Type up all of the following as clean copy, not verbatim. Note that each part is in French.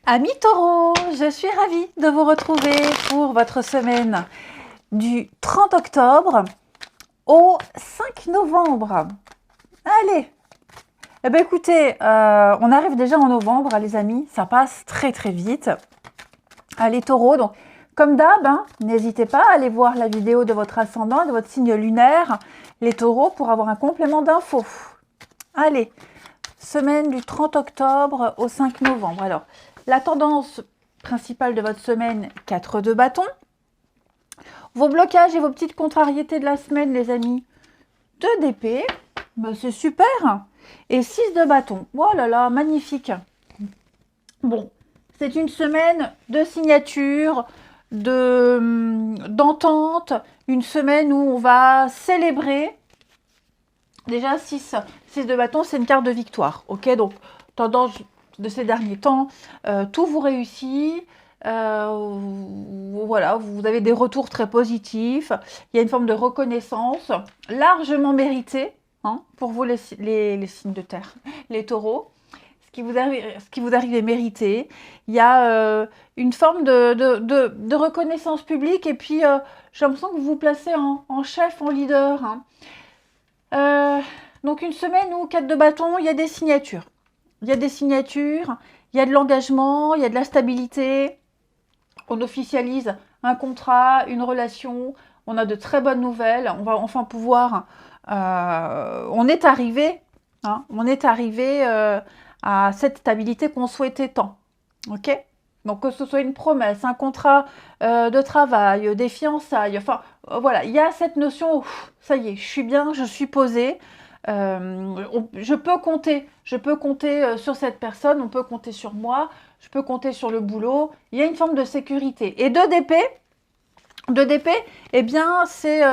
Amis taureaux, je suis ravie de vous retrouver pour votre semaine du 30 octobre au 5 novembre. Allez, eh bien écoutez, on arrive déjà en novembre, hein, les amis, ça passe très très vite. Allez taureaux, donc comme d'hab, hein, n'hésitez pas à aller voir la vidéo de votre ascendant, de votre signe lunaire, les taureaux, pour avoir un complément d'infos. Allez, semaine du 30 octobre au 5 novembre. Alors, la tendance principale de votre semaine, 4 de bâton. Vos blocages et vos petites contrariétés de la semaine, les amis, 2 d'épée. Ben, c'est super. Et 6 de bâton. Oh là là, magnifique. Bon, c'est une semaine de signature, d'entente, une semaine où on va célébrer. Déjà, 6 de bâton, c'est une carte de victoire. Ok, donc tendance de ces derniers temps, tout vous réussit, voilà, vous avez des retours très positifs, il y a une forme de reconnaissance largement méritée, hein, pour vous les signes de terre, les taureaux, ce qui vous arrive est mérité, il y a une forme de reconnaissance publique, et puis j'ai l'impression que vous vous placez en chef, en leader, hein. Donc une semaine où 4 de bâton, il y a des signatures. Il y a des signatures, il y a de l'engagement, il y a de la stabilité. On officialise un contrat, une relation. On a de très bonnes nouvelles. On va enfin pouvoir... on est arrivé, hein, à cette stabilité qu'on souhaitait tant. Ok ? Donc que ce soit une promesse, un contrat de travail, des fiançailles, enfin voilà, il y a cette notion, ça y est, je suis bien, je suis posée. Je peux compter sur cette personne, on peut compter sur moi, je peux compter sur le boulot. Il y a une forme de sécurité. Et 2 d'épée, eh bien, c'est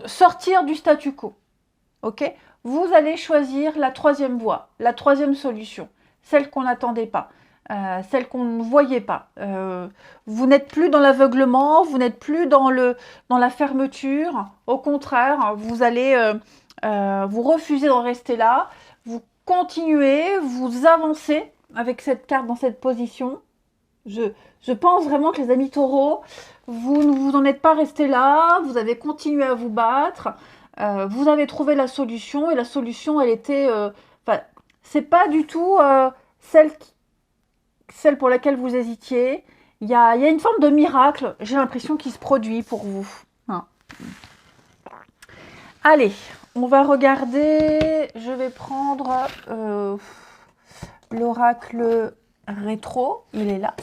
sortir du statu quo. Ok ? Vous allez choisir la 3e voie, la 3e solution, celle qu'on n'attendait pas. Celle qu'on ne voyait pas. Vous n'êtes plus dans l'aveuglement, vous n'êtes plus dans la fermeture. Au contraire, vous allez vous refuser d'en rester là. Vous continuez, vous avancez avec cette carte dans cette position. Je pense vraiment que les amis taureaux, vous ne vous en êtes pas restés là. Vous avez continué à vous battre. Vous avez trouvé la solution, et la solution, elle était... c'est pas du tout celle pour laquelle vous hésitiez. Il y a une forme de miracle, j'ai l'impression, qui se produit pour vous. Hein. Allez, on va regarder. Je vais prendre l'oracle rétro. Il est là.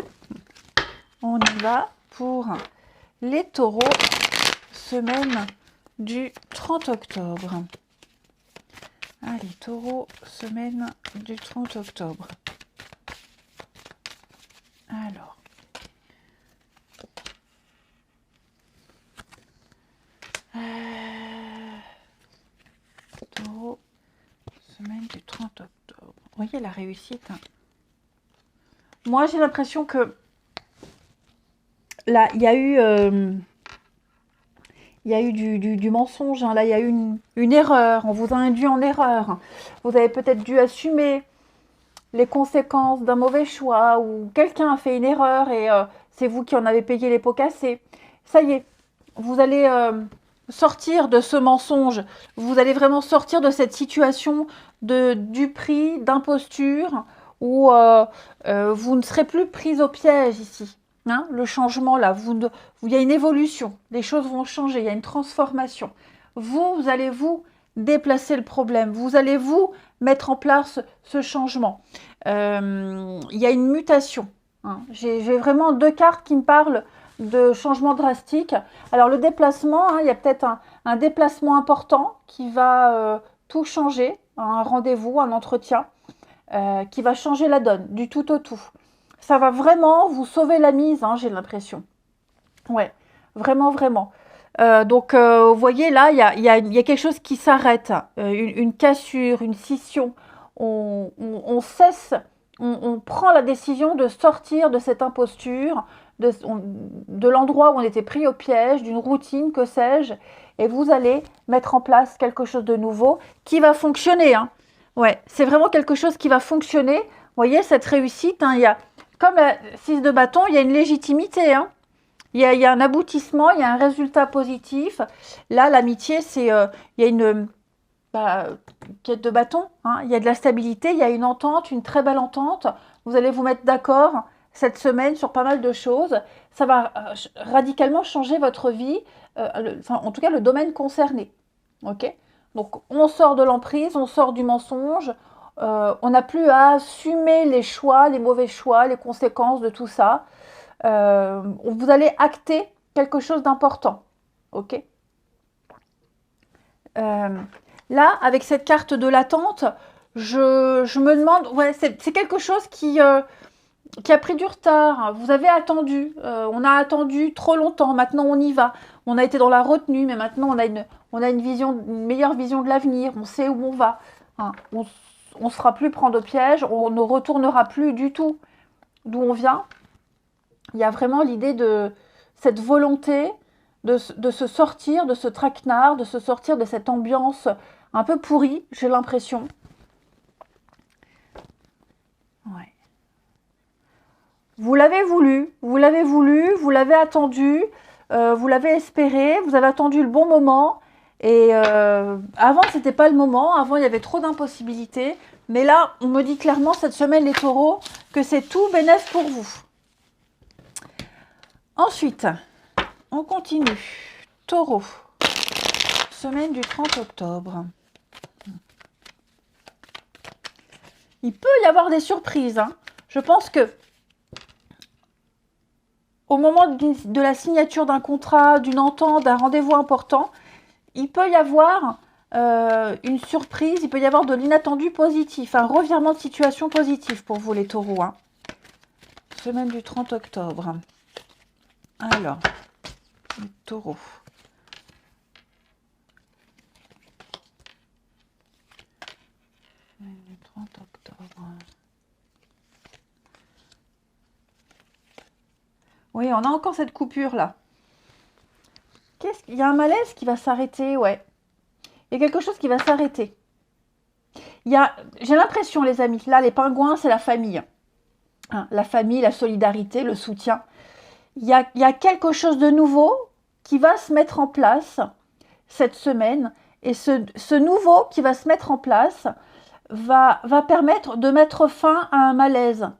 On y va pour les taureaux, semaine du 30 octobre. Allez, taureau, semaine du 30 octobre. Alors, taureau, semaine du 30 octobre. Vous voyez la réussite, hein. Moi, j'ai l'impression que là, il y a eu du mensonge, hein. Là, il y a eu une erreur. On vous a induit en erreur. Vous avez peut-être dû assumer les conséquences d'un mauvais choix, ou quelqu'un a fait une erreur et c'est vous qui en avez payé les pots cassés. Ça y est, vous allez sortir de ce mensonge. Vous allez vraiment sortir de cette situation du prix, d'imposture, où vous ne serez plus pris au piège ici. Hein, le changement là, il y a une évolution, les choses vont changer, il y a une transformation. Vous allez vous déplacer le problème, vous allez vous mettre en place ce changement. Il y a une mutation. Hein. J'ai vraiment 2 cartes qui me parlent de changement drastique. Alors le déplacement, hein, il y a peut-être un déplacement important qui va tout changer, un rendez-vous, un entretien, qui va changer la donne, du tout au tout. Ça va vraiment vous sauver la mise, hein, j'ai l'impression. Ouais, vraiment, vraiment. Donc, vous voyez, là, il y a quelque chose qui s'arrête, une cassure, une scission. On cesse, on prend la décision de sortir de cette imposture, de l'endroit où on était pris au piège, d'une routine, que sais-je, et vous allez mettre en place quelque chose de nouveau qui va fonctionner. Hein. Ouais, c'est vraiment quelque chose qui va fonctionner. voyez, cette réussite, hein, il y a, comme la 6 de bâton, il y a une légitimité, hein. Il y a un aboutissement, il y a un résultat positif. Là, l'amitié, c'est, il y a une bah, quête de bâton, hein. Il y a de la stabilité, il y a une entente, une très belle entente. Vous allez vous mettre d'accord cette semaine sur pas mal de choses. Ça va radicalement changer votre vie, enfin, en tout cas, le domaine concerné. Ok? Donc, on sort de l'emprise, on sort du mensonge. On n'a plus à assumer les choix, les mauvais choix, les conséquences de tout ça. Vous allez acter quelque chose d'important. Ok? Là, avec cette carte de l'attente, je me demande, ouais, c'est quelque chose qui a pris du retard. Vous avez attendu, on a attendu trop longtemps, maintenant on y va. On a été dans la retenue, mais maintenant on a une meilleure vision de l'avenir, on sait où on va. Hein. On ne sera plus prendre au piège, on ne retournera plus du tout d'où on vient. Il y a vraiment l'idée de cette volonté de se sortir de ce traquenard, de se sortir de cette ambiance un peu pourrie, j'ai l'impression. Ouais. Vous l'avez voulu, vous l'avez attendu, vous l'avez espéré, vous avez attendu le bon moment. Et avant, c'était pas le moment, avant, il y avait trop d'impossibilités. Mais là, on me dit clairement cette semaine, les taureaux, que c'est tout bénef pour vous. Ensuite, on continue. Taureau, semaine du 30 octobre. Il peut y avoir des surprises. Hein. Je pense que au moment de la signature d'un contrat, d'une entente, d'un rendez-vous important, il peut y avoir une surprise, il peut y avoir de l'inattendu positif, un revirement de situation positif pour vous les taureaux. Hein. Semaine du 30 octobre. Alors, les taureaux. Semaine du 30 octobre. Oui, on a encore cette coupure là. Il y a un malaise qui va s'arrêter, ouais. Il y a quelque chose qui va s'arrêter. J'ai l'impression, les amis, là, les pingouins, c'est la famille. Hein, la famille, la solidarité, le soutien. Il y a quelque chose de nouveau qui va se mettre en place cette semaine. Et ce nouveau qui va se mettre en place va permettre de mettre fin à un malaise.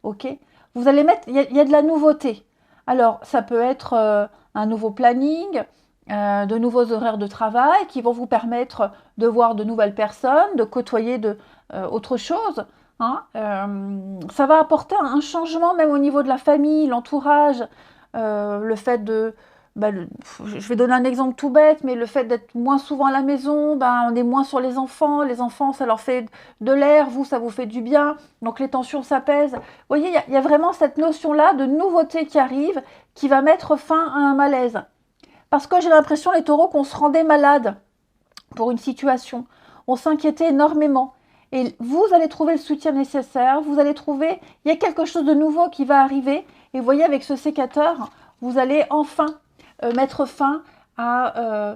Ok ? Vous allez mettre, il y a de la nouveauté. Alors, ça peut être un nouveau planning, de nouveaux horaires de travail qui vont vous permettre de voir de nouvelles personnes, de côtoyer autre chose. Hein. Ça va apporter un changement même au niveau de la famille, l'entourage, le fait de... je vais donner un exemple tout bête, mais le fait d'être moins souvent à la maison, on est moins sur les enfants, ça leur fait de l'air, ça vous fait du bien, donc les tensions s'apaisent. Vous voyez, il y a vraiment cette notion-là de nouveauté qui arrive, qui va mettre fin à un malaise. Parce que j'ai l'impression, les taureaux, qu'on se rendait malade pour une situation, on s'inquiétait énormément. Et vous allez trouver le soutien nécessaire, il y a quelque chose de nouveau qui va arriver, et vous voyez, avec ce sécateur, vous allez enfin mettre fin à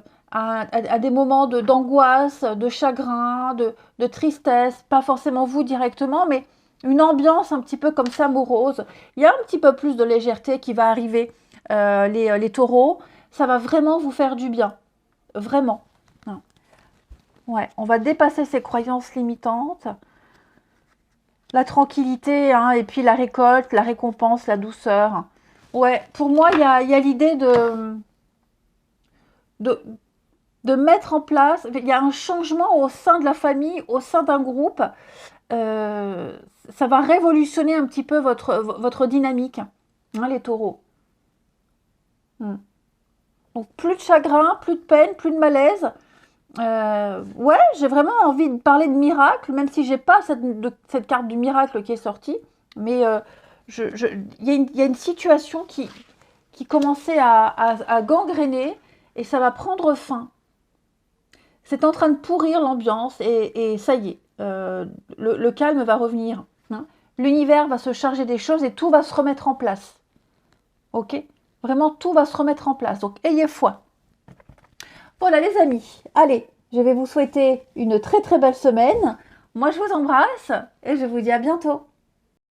des moments d'angoisse, de chagrin, de tristesse, pas forcément vous directement, mais une ambiance un petit peu comme ça morose. Il y a un petit peu plus de légèreté qui va arriver, les taureaux. Ça va vraiment vous faire du bien. Vraiment. Ouais, on va dépasser ces croyances limitantes. La tranquillité, hein, et puis la récolte, la récompense, la douceur. Ouais, pour moi, il y a l'idée de mettre en place, il y a un changement au sein de la famille, au sein d'un groupe. Ça va révolutionner un petit peu votre dynamique, hein, les taureaux. Donc, plus de chagrin, plus de peine, plus de malaise. Ouais, j'ai vraiment envie de parler de miracle, même si j'ai pas cette carte du miracle qui est sortie. Mais il y a une situation qui commençait à gangréner et ça va prendre fin. C'est en train de pourrir l'ambiance et ça y est, le calme va revenir. Hein. L'univers va se charger des choses et tout va se remettre en place. Ok ? Vraiment, tout va se remettre en place. Donc, ayez foi. Voilà, les amis. Allez, je vais vous souhaiter une très très belle semaine. Moi, je vous embrasse et je vous dis à bientôt.